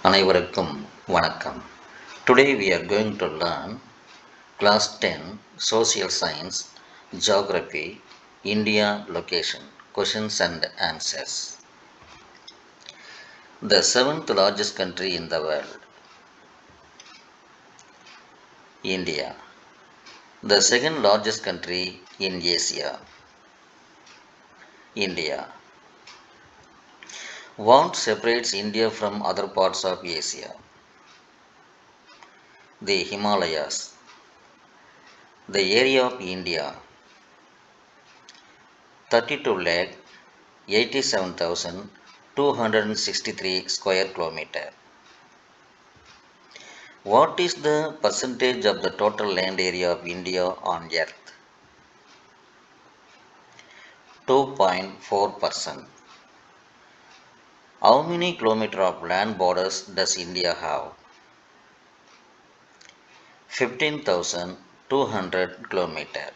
அனைவருக்கும் வணக்கம். Today we are going to learn Class 10 Social Science Geography India Location Questions and Answers. The seventh largest country in the world, India. The second largest country in Asia, India. What separates India from other parts of Asia? The Himalayas. The area of India, 32 lakh 87,263 square kilometer. What is the percentage of the total land area of India on earth? 2.4%. How many kilometers of land borders does India have? 15,200 kilometers.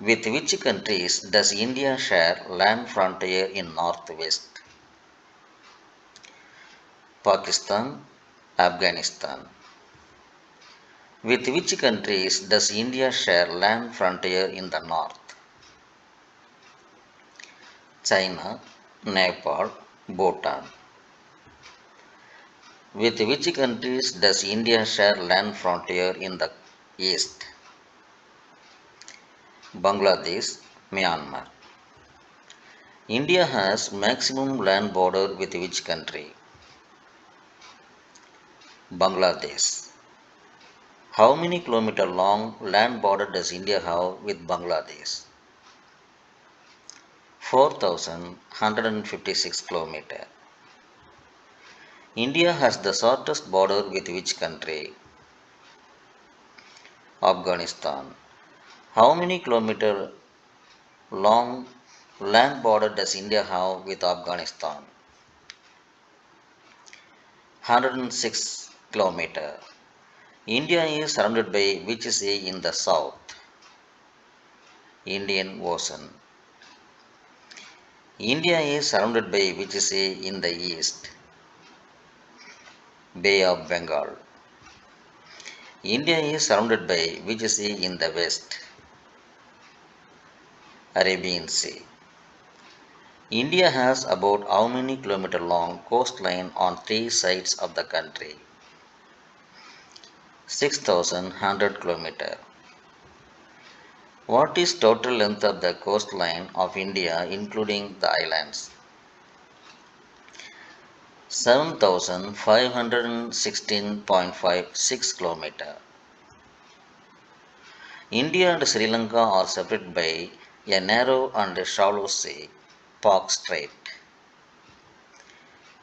With which countries does India share land frontier in northwest? Pakistan, Afghanistan. With which countries does India share land frontier in the north? China, Nepal, Bhutan. With which countries does India share land frontier in the east? Bangladesh, Myanmar. India has maximum land border with which country? Bangladesh. How many kilometer long land border does India have with Bangladesh? 4,156 kilometers. India has the shortest border with which country? Afghanistan. How many kilometer long land border does India have with Afghanistan? 106 kilometers. India is surrounded by which sea in the south? Indian Ocean. India is surrounded by which sea in the east? Bay of Bengal. India is surrounded by which sea in the west? Arabian Sea. India has about how many kilometer long coastline on three sides of the country? 6,100 kilometers. What is total length of the coastline of India including the islands? 7,516.56 kilometers. India and Sri Lanka are separated by a narrow and shallow sea, Park Strait.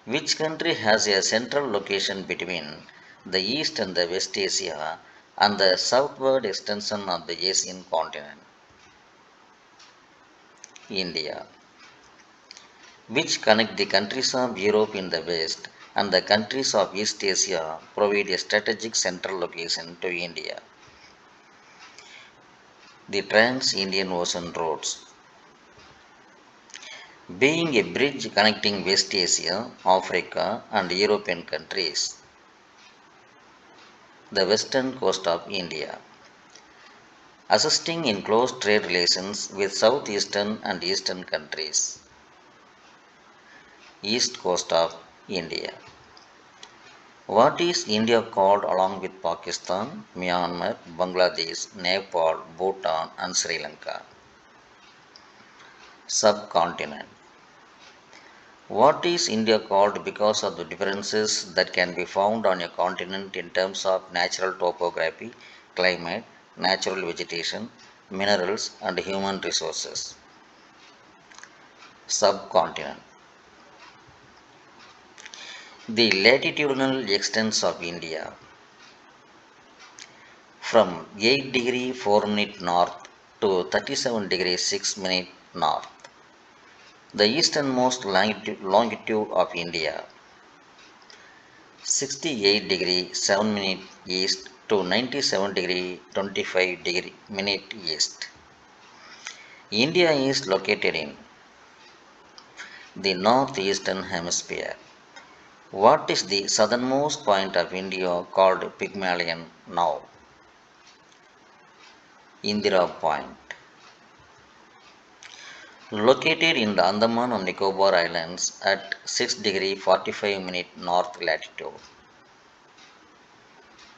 Which country has a central location between the East and the West Asia and the southward extension of the Asian continent? India. Which connect the countries of Europe in the west and the countries of East Asia provide a strategic central location to India? The Trans-Indian Ocean roads. Being a bridge connecting West Asia, Africa and European countries, the western coast of India. Assisting in close trade relations with southeastern and eastern countries, east coast of India. What is India called along with Pakistan, Myanmar, Bangladesh, Nepal, Bhutan and Sri Lanka? Subcontinent. What is India called because of the differences that can be found on a continent in terms of natural topography, climate, natural vegetation, minerals and human resources? Subcontinent. The latitudinal extents of India from 8 degree 4 minute north to 37 degree 6 minute north. The easternmost longitude of India, 68 degree 7 minute east to 97 degree 25 degree minute east. India is located in the northeastern hemisphere. What is the southernmost point of India called Pygmalion now? Indira Point. Located in the Andaman and Nicobar Islands at 6 degree 45 minute north latitude.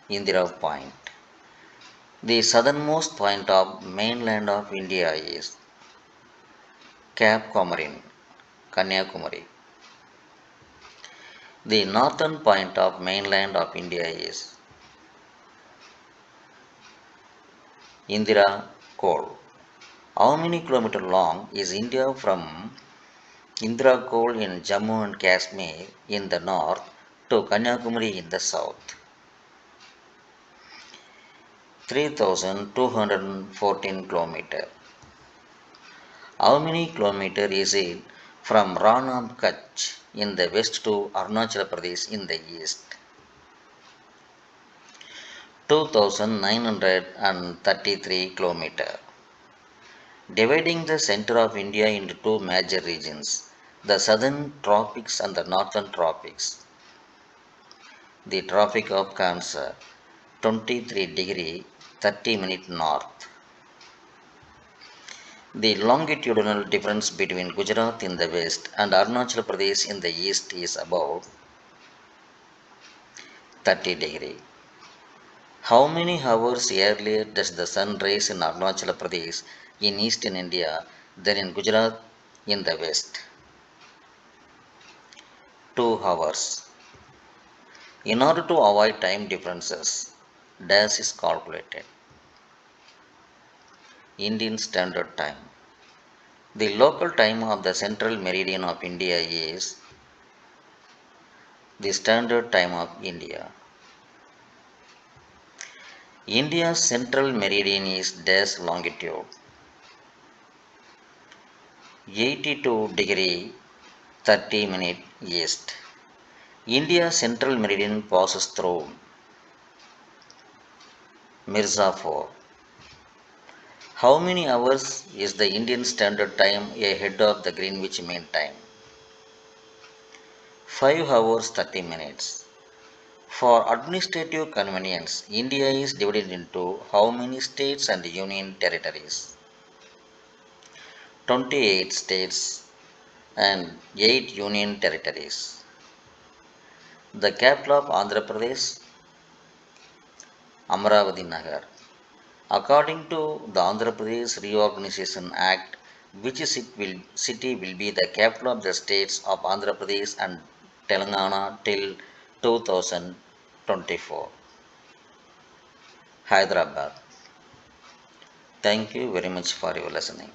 Indira Point. The southernmost point of mainland of India is Cape Comorin, Kanyakumari. The northern point of mainland of India is Indira Col. How many kilometers long is India from Indira Col in Jammu and Kashmir in the north to Kanyakumari in the south? 3214 kilometers. How many kilometers is it from Rann of Kutch in the west to Arunachal Pradesh in the east? 2933 kilometers. Dividing the center of India into two major regions, the southern tropics and the northern tropics. The Tropic of Cancer, 23 degree 30 minute north. The longitudinal difference between Gujarat in the west and Arunachal Pradesh in the east is about 30 degree. How many hours earlier does the sun rise in Arunachal Pradesh in eastern India than in Gujarat in the west? 2 hours. In order to avoid time differences, dash is calculated. Indian Standard Time. The local time of the central meridian of India is the standard time of India. India's central meridian is dash longitude 82 degree 30 minute east. India's central meridian passes through Mirzapur. How many hours is the Indian Standard Time ahead of the Greenwich Mean Time? 5 hours 30 minutes. For administrative convenience, India is divided into how many states and union territories? 28 states and 8 union territories. The capital of Andhra Pradesh, Amravati Nagar. According to the Andhra Pradesh Reorganization Act, which city will be the capital of the states of Andhra Pradesh and Telangana till 2024? Hyderabad. Thank you very much for your listening.